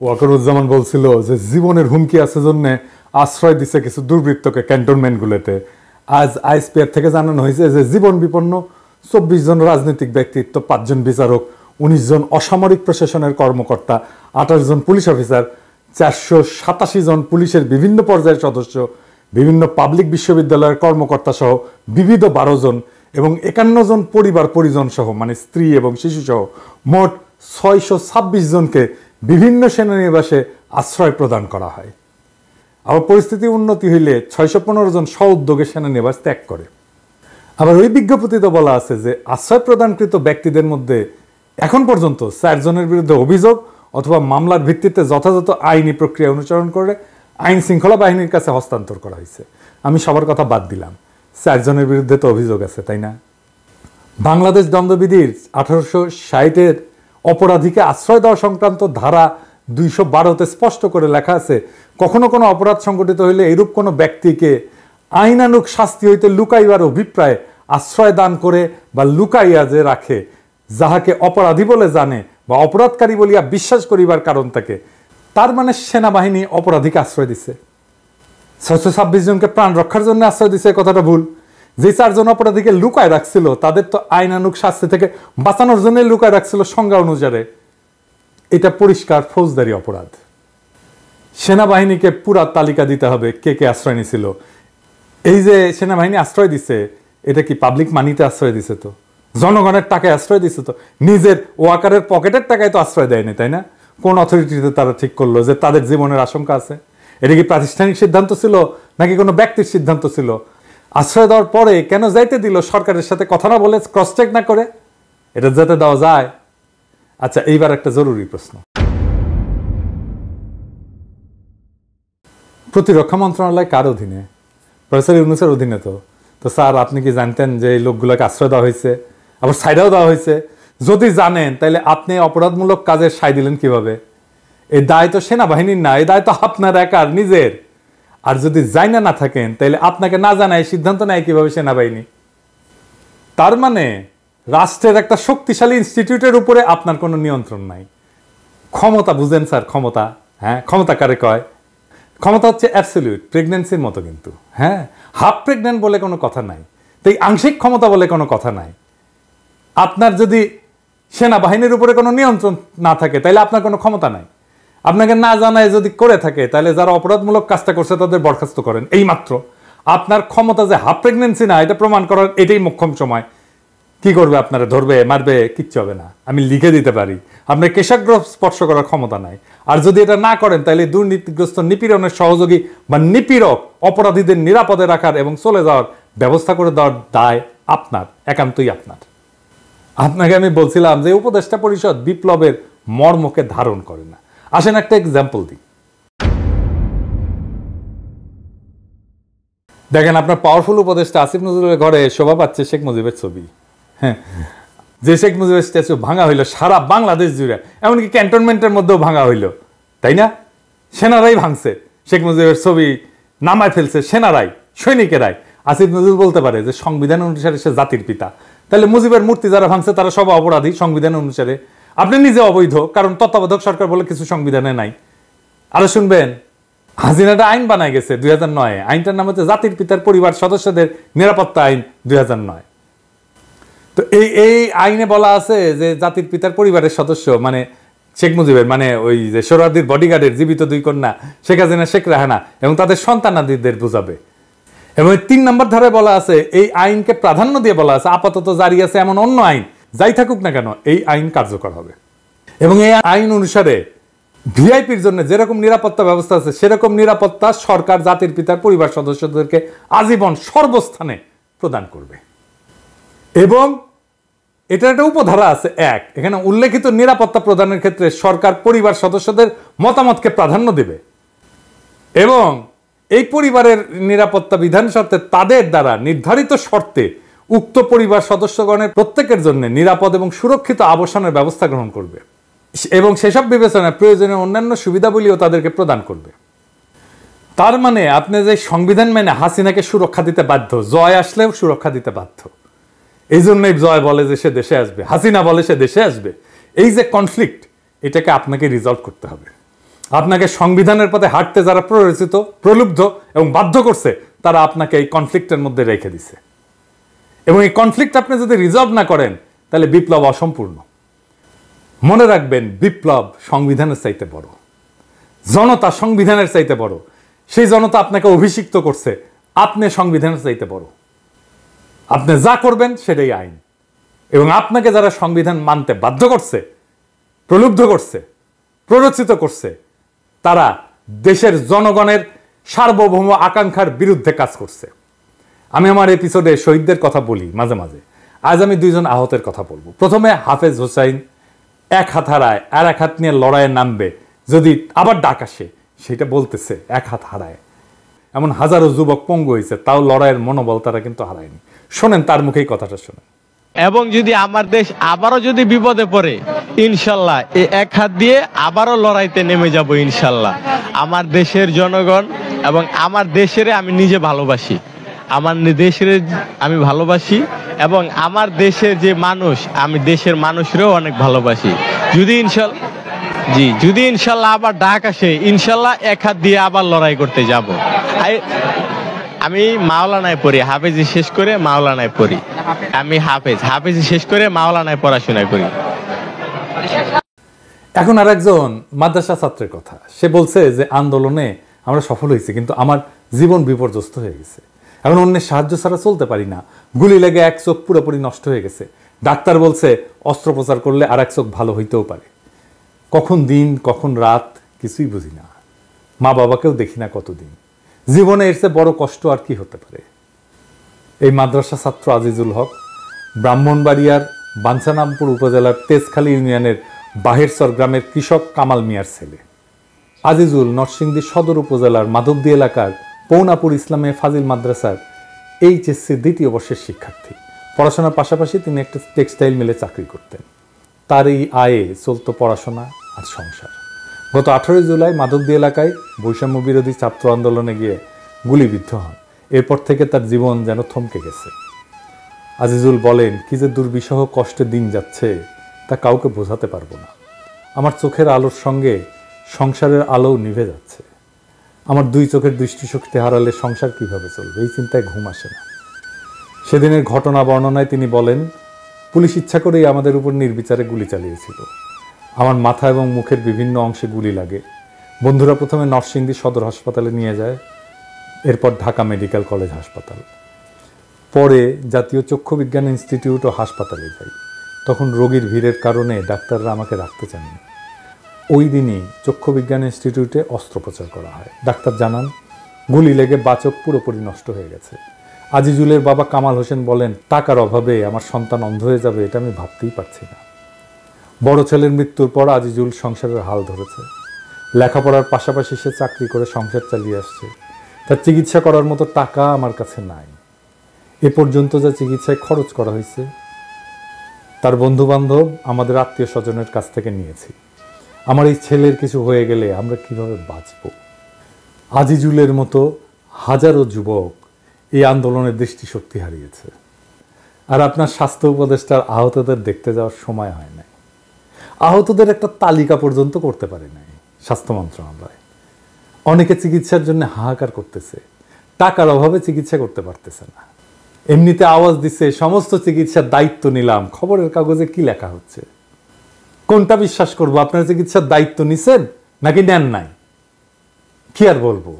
ওয়াকারুজ্জামান বলছিল যে জীবনের হুমকি আছে জন্য আশ্রয় দিচ্ছে কিছু দুর্বৃত্তকে ক্যান্টনমেন্টগুলোতে। আজ আইএসপিআর থেকে জানানো হয়েছে যে জীবন বিপন্ন 24 জন রাজনৈতিক ব্যক্তিত্ব, 5 জন বিচারক, 19 জন অসামরিক প্রশাসনের কর্মকর্তা, 28 জন পুলিশ অফিসার, 487 জন পুলিশের বিভিন্ন পর্যায়ের সদস্য, বিভিন্ন পাবলিক বিশ্ববিদ্যালয়ের কর্মকর্তা সহ বিবিধ 12 জন এবং 51 জন পরিবার পরিজন সহ মানে স্ত্রী এবং শিশু সহ মোট 626 জনকে বিভিন্ন সেনানিবাসে আশ্রয় প্রদান করা হয়। আবার পরিস্থিতি উন্নতি হইলে 615 জন স্ব উদ্যোগে সেনানিবাস ত্যাগ করে। আবার ওই বিজ্ঞপ্তিতে বলা আছে যে আশ্রয় প্রদানকৃত ব্যক্তিদের মধ্যে এখন পর্যন্ত 4 জনের বিরুদ্ধে অভিযোগ অথবা মামলার ভিত্তিতে যথাযথ আইনি প্রক্রিয়া অনুসরণ করে আইন শৃঙ্খলা বাহিনীর কাছে হস্তান্তর করা হয়েছে। আমি সবার কথা বাদ দিলাম, 4 জনের বিরুদ্ধে তো অভিযোগ আছে, তাই না? বাংলাদেশ দণ্ডবিধির 1860-এর অপরাধীকে আশ্রয় দেওয়া সংক্রান্ত ধারা 212-তে স্পষ্ট করে লেখা আছে, কখনো কোনো অপরাধ সংঘটিত হইলে এরূপ কোনো ব্যক্তিকে আইনানুগ শাস্তি হইতে লুকাইবার অভিপ্রায়ে আশ্রয় দান করে বা লুকাইয়া যে রাখে, যাহাকে অপরাধী বলে জানে বা অপরাধকারী বলিয়া বিশ্বাস করিবার কারণ থাকে, তার মানে সেনাবাহিনী অপরাধীকে আশ্রয় দিছে। 626 জনকে প্রাণ রক্ষার জন্য আশ্রয় দিছে, কথাটা ভুল। যে 4 জন অপরাধীকে লুকায় রাখছিল তাদের তো আইনানুগ শাস্তি থেকে বাঁচানোর জন্য লুকায় রাখছিল সংজ্ঞা অনুসারে। এটা পরিষ্কার ফৌজদারি অপরাধ। সেনাবাহিনীকে পুরা তালিকা দিতে হবে কে কে আশ্রয় নিছিল। এই যে সেনাবাহিনী আশ্রয় দিছে, এটা কি পাবলিক মানিতে আশ্রয় দিছে? তো জনগণের টাকায় আশ্রয় দিছে, তো নিজের ওয়াকারের পকেটের টাকায় তো আশ্রয় দেয়নি, তাই না? কোন অথরিটিতে তারা ঠিক করলো যে তাদের জীবনের আশঙ্কা আছে? এটা কি প্রাতিষ্ঠানিক সিদ্ধান্ত ছিল নাকি কোনো ব্যক্তির সিদ্ধান্ত ছিল? আশ্রয় দেওয়ার পরে কেন যাইতে দিল সরকারের সাথে কথা না বলে, ক্রস চেক না করে? এটা যেতে দেওয়া যায়? আচ্ছা, এইবার একটা জরুরি প্রশ্ন। প্রতিরক্ষা মন্ত্রণালয় কার অধীনে? প্রফেসর ইউনূসের অধীনে। তো স্যার, আপনি কি জানতেন যে এই লোকগুলোকে আশ্রয় দেওয়া হয়েছে, আবার সাইডাও দেওয়া হয়েছে? যদি জানেন তাহলে আপনি অপরাধমূলক কাজের সাই দিলেন কিভাবে? এই দায় তো সেনাবাহিনীর না, এই দায় তো আপনার একার নিজের। আর যদি জানা না থাকেন তাহলে আপনাকে না জানায় সিদ্ধান্ত নেয় কিভাবে সেনাবাহিনী? তার মানে রাষ্ট্রের একটা শক্তিশালী ইনস্টিটিউটের উপরে আপনার কোনো নিয়ন্ত্রণ নাই। ক্ষমতা বুঝেন স্যার? ক্ষমতা, হ্যাঁ, ক্ষমতা কারে কয়? ক্ষমতা হচ্ছে অ্যাবসলিউট, প্রেগন্যান্সির মতো কিন্তু। হ্যাঁ, হাফ প্রেগন্যান্ট বলে কোনো কথা নাই, তাই আংশিক ক্ষমতা বলে কোনো কথা নাই। আপনার যদি সেনাবাহিনীর উপরে কোনো নিয়ন্ত্রণ না থাকে তাহলে আপনার কোনো ক্ষমতা নাই। আপনাকে না জানায় যদি করে থাকে তাহলে যারা অপরাধমূলক কাজটা করছে তাদের বরখাস্ত করেন, এই মাত্র। আপনার ক্ষমতা যে হাফ প্রেগন্যান্সি না এটা প্রমাণ করার এটাই মোক্ষম সময়। কি করবে? আপনারা ধরবে, মারবে? কিচ্ছু হবে না, আমি লিখে দিতে পারি। আপনার কেশাগ্র স্পর্শ করার ক্ষমতা নাই। আর যদি এটা না করেন তাহলে দুর্নীতিগ্রস্ত নিপীড়নের সহযোগী বা নিপীড়ক অপরাধীদের নিরাপদে রাখার এবং চলে যাওয়ার ব্যবস্থা করে দেওয়ার দায় আপনার, একান্তই আপনার। আপনাকে আমি বলছিলাম যে উপদেষ্টা পরিষদ বিপ্লবের মর্মকে ধারণ করে না। আসেন একটা এক্সাম্পল দিই। দেখেন, আপনার পাওয়ারফুল উপদেষ্টা আসিফ নজরুলের ঘরে শোভা পাচ্ছে শেখ মুজিবের ছবি। হ্যাঁ, যে শেখ মুজিবের স্ট্যাচু ভাঙা হইল সারা বাংলাদেশ জুড়ে, এমনকি ক্যান্টনমেন্টের মধ্যেও ভাঙা হইল, তাই না? সেনারাই ভাঙছে, শেখ মুজিবের ছবি নামায় ফেলছে সেনারাই, সৈনিকেরাই। আসিফ নজরুল বলতে পারে যে সংবিধান অনুসারে সে জাতির পিতা, তাহলে মুজিবের মূর্তি যারা ভাঙছে তারা সব অপরাধী সংবিধান অনুসারে। আপনি নিজে অবৈধ, কারণ তত্ত্বাবধায়ক সরকার বলে কিছু সংবিধানে নাই। আরো শুনবেন, হাসিনাটা আইন বানায় গেছে 2009-এ। আইনটার নাম হচ্ছে জাতির পিতার পরিবার সদস্যদের নিরাপত্তা আইন 2009। তো এই আইনে বলা আছে যে জাতির পিতার পরিবারের সদস্য মানে শেখ মুজিবের, মানে ওই যে সোহরাওয়ার্দীর বডিগার্ডের জীবিত 2 কন্যা শেখ হাসিনা, শেখ রেহানা এবং তাদের সন্তানাদিদের বোঝাবে। এবং 3 নম্বর ধারায় বলা আছে, এই আইনকে প্রাধান্য দিয়ে বলা আছে আপাতত জারি আছে এমন অন্য আইন যাই থাকুক না কেন এই আইন কার্যকর হবে। এবং এই আইন অনুসারে ভিআইপির জন্য যেরকম নিরাপত্তা ব্যবস্থা আছে সেরকম নিরাপত্তা সরকার জাতির পিতার পরিবার সদস্যদেরকে আজীবন সর্বস্থানে প্রদান করবে। এবং এটার একটা উপধারা আছে 1, এখানে উল্লেখিত নিরাপত্তা প্রদানের ক্ষেত্রে সরকার পরিবার সদস্যদের মতামতকে প্রাধান্য দেবে এবং এই পরিবারের নিরাপত্তা বিধান শর্তে তাদের দ্বারা নির্ধারিত শর্তে উক্ত পরিবার সদস্যগণের প্রত্যেকের জন্য নিরাপদ এবং সুরক্ষিত আবাসনের ব্যবস্থা গ্রহণ করবে এবং সেসব বিবেচনায় প্রয়োজনীয় অন্যান্য সুবিধাবলীও তাদেরকে প্রদান করবে। তার মানে আপনি যে সংবিধান মেনে হাসিনাকে সুরক্ষা দিতে বাধ্য, জয় আসলেও সুরক্ষা দিতে বাধ্য। এই জন্যই জয় বলে যে সে দেশে আসবে, হাসিনা বলে সে দেশে আসবে। এই যে কনফ্লিক্ট, এটাকে আপনাকে রিজলভ করতে হবে। আপনাকে সংবিধানের পথে হাঁটতে যারা প্ররোচিত, প্রলুব্ধ এবং বাধ্য করছে, তারা আপনাকে এই কনফ্লিক্টের মধ্যে রেখে দিছে। এবং এই কনফ্লিক্ট আপনি যদি রিজলভ না করেন, তাহলে বিপ্লব অসম্পূর্ণ। মনে রাখবেন, বিপ্লব সংবিধানের চাইতে বড়, জনতা সংবিধানের চাইতে বড়। সেই জনতা আপনাকে অভিষিক্ত করছে, আপনি সংবিধানের চাইতে বড়। আপনি যা করবেন সেটাই আইন। এবং আপনাকে যারা সংবিধান মানতে বাধ্য করছে, প্রলুব্ধ করছে, প্ররোচিত করছে, তারা দেশের জনগণের সার্বভৌম আকাঙ্ক্ষার বিরুদ্ধে কাজ করছে। আমি আমার এপিসোডে শহীদদের কথা বলি মাঝে মাঝে। আজ আমি দুইজন আহতের কথা বলবো। প্রথমে হাফেজ হোসাইন, এক হাত হারায় আর এক হাত নিয়ে লড়াইয়ে নামবে, যদি আবার ডাক আসে সেটা বলতেছে এক হাত হারায়। এমন হাজারো যুবক পঙ্গু হয়েছে, তাও লড়াইয়ের মনোবল তারা কিন্তু হারায়নি। শোনেন তার মুখেই কথাটা শোনেন। এবং যদি আমার দেশ আবারও যদি বিপদে পড়ে, ইনশাল্লাহ এই এক হাত দিয়ে আবারও লড়াইতে নেমে যাব ইনশাল্লাহ। আমার দেশের জনগণ এবং আমার দেশের আমি নিজে ভালোবাসি, আমার দেশের আমি ভালোবাসি এবং আমার দেশের যে মানুষ, আমি দেশের মানুষেরও অনেক ভালোবাসি। যদি ইনশাল্লাহ আবার ডাক আসে, ইনশাল্লাহ এক হাত দিয়ে আবার লড়াই করতে যাব। আমি মাওলানায় পড়ি, হাফেজি শেষ করে মাওলানায় পড়ি। আমি হাফেজি শেষ করে মাওলানায় পড়াশোনা করি। এখন আর একজন মাদ্রাসা ছাত্রের কথা। সে বলছে যে আন্দোলনে আমরা সফল হয়েছি, কিন্তু আমার জীবন বিপর্যস্ত হয়ে গেছে। এখন অন্যের সাহায্য ছাড়া চলতে পারি না। গুলি লেগে এক চোখ পুরোপুরি নষ্ট হয়ে গেছে। ডাক্তার বলছে অস্ত্রোপচার করলে আর এক চোখ ভালো হইতেও পারে। কখন দিন কখন রাত কিছুই বুঝি না। মা বাবাকেও দেখি না কতদিন। জীবনে এর চেয়ে বড় কষ্ট আর কি হতে পারে? এই মাদ্রাসা ছাত্র আজিজুল হক ব্রাহ্মণবাড়িয়ার বাঞ্ছারামপুর উপজেলার তেজখালী ইউনিয়নের বাহেরচর গ্রামের কৃষক কামাল মিয়ার ছেলে। আজিজুল নরসিংদী সদর উপজেলার মাধবদী এলাকার পৌনাপুর ইসলামে ফাজিল মাদ্রাসার এইচএসসি দ্বিতীয় বর্ষের শিক্ষার্থী। পড়াশোনার পাশাপাশি তিনি একটা টেক্সটাইল মিলে চাকরি করতেন। তার এই আয়ে চলত পড়াশোনা আর সংসার। গত 18 জুলাই মাধবদী এলাকায় বৈষম্য বিরোধী ছাত্র আন্দোলনে গিয়ে গুলিবিদ্ধ হন। এরপর থেকে তার জীবন যেন থমকে গেছে। আজিজুল বলেন, কি যে দুর্বিষহ কষ্টে দিন যাচ্ছে তা কাউকে বোঝাতে পারবো না। আমার চোখের আলোর সঙ্গে সংসারের আলোও নিভে যাচ্ছে। আমার দুই চোখের দৃষ্টিশক্তি হারালে সংসার কিভাবে চলবে, এই চিন্তায় ঘুম আসে না। সেদিনের ঘটনা বর্ণনায় তিনি বলেন, পুলিশ ইচ্ছা করেই আমাদের উপর নির্বিচারে গুলি চালিয়েছিল। আমার মাথা এবং মুখের বিভিন্ন অংশে গুলি লাগে। বন্ধুরা প্রথমে নরসিংদী সদর হাসপাতালে নিয়ে যায়, এরপর ঢাকা মেডিকেল কলেজ হাসপাতাল, পরে জাতীয় চক্ষু বিজ্ঞান ইনস্টিটিউট ও হাসপাতালে যাই। তখন রোগীর ভিড়ের কারণে ডাক্তাররা আমাকে রাখতে চাননি। ওই দিনই চক্ষু বিজ্ঞান ইনস্টিটিউটে অস্ত্রোপচার করা হয়। ডাক্তার জানান, গুলি লেগে বাচক পুরোপুরি নষ্ট হয়ে গেছে। আজিজুলের বাবা কামাল হোসেন বলেন, টাকার অভাবে আমার সন্তান অন্ধ হয়ে যাবে এটা আমি ভাবতেই পারছি না। বড় ছেলের মৃত্যুর পর আজিজুল সংসারের হাল ধরেছে। লেখাপড়ার পাশাপাশি সে চাকরি করে সংসার চালিয়ে আসছে। তার চিকিৎসা করার মতো টাকা আমার কাছে নাই। এ পর্যন্ত যা চিকিৎসায় খরচ করা হয়েছে তার বন্ধুবান্ধব, আমাদের আত্মীয় স্বজনের কাছ থেকে নিয়েছি। আমার এই ছেলের কিছু হয়ে গেলে আমরা কিভাবে বাঁচব? আজিজুলের মতো হাজারো যুবক এই আন্দোলনের দৃষ্টিশক্তি হারিয়েছে। আর আপনার স্বাস্থ্য উপদেষ্টার আহতদের দেখতে যাওয়ার সময় হয় নাই। আহতদের একটা তালিকা পর্যন্ত করতে পারে নাই স্বাস্থ্য মন্ত্রণালয়। অনেকে চিকিৎসার জন্য হাহাকার করতেছে, টাকার অভাবে চিকিৎসা করতে পারতেছে না। এমনিতে আওয়াজ দিচ্ছে সমস্ত চিকিৎসার দায়িত্ব নিলাম। খবরের কাগজে কি লেখা হচ্ছে? কোনটা বিশ্বাস করবো? আপনার চিকিৎসার দায়িত্ব নিছেন নাকি নেন নাই? কি আর বলবো?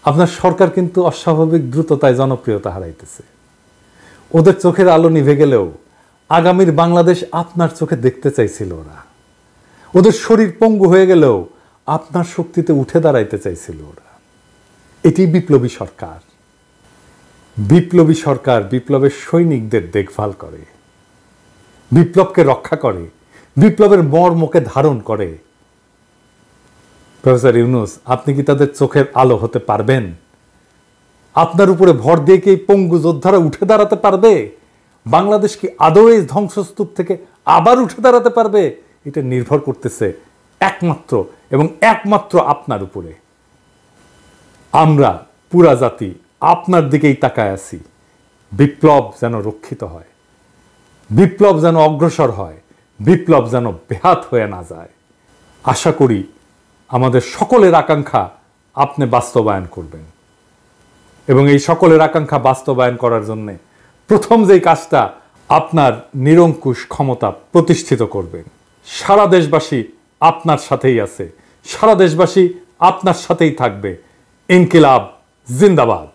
আপনার সরকার কিন্তু অস্বাভাবিক দ্রুততায় জনপ্রিয়তা হারাইতেছে। ওদের চোখের আলো নিভে গেলেও আগামীর বাংলাদেশ আপনার চোখে দেখতে চাইছিল ওরা। ওদের শরীর পঙ্গু হয়ে গেলেও আপনার শক্তিতে উঠে দাঁড়াইতে চাইছিল ওরা। এটি বিপ্লবী সরকার। বিপ্লবী সরকার বিপ্লবের সৈনিকদের দেখভাল করে, বিপ্লবকে রক্ষা করে, বিপ্লবের মর্মকে ধারণ করে। প্রফেসর ইউনূস, আপনি কি তাদের চোখের আলো হতে পারবেন? আপনার উপরে ভর দিয়ে কি পঙ্গু যোদ্ধারা উঠে দাঁড়াতে পারবে? বাংলাদেশ কি আদৌ এই ধ্বংসস্তূপ থেকে আবার উঠে দাঁড়াতে পারবে? এটা নির্ভর করতেছে একমাত্র এবং একমাত্র আপনার উপরে। আমরা পুরা জাতি আপনার দিকেই তাকায় আছি। বিপ্লব যেন রক্ষিত হয়, বিপ্লব যেন অগ্রসর হয়, বিপ্লব যেন বেহাত হয়ে না যায়। আশা করি আমাদের সকলের আকাঙ্ক্ষা আপনি বাস্তবায়ন করবেন এবং এই সকলের আকাঙ্ক্ষা বাস্তবায়ন করার জন্য প্রথম যেই কাজটা আপনার নিরঙ্কুশ ক্ষমতা প্রতিষ্ঠিত করবেন। সারা দেশবাসী আপনার সাথেই আছে, সারা দেশবাসী আপনার সাথেই থাকবে। ইনকিলাব জিন্দাবাদ।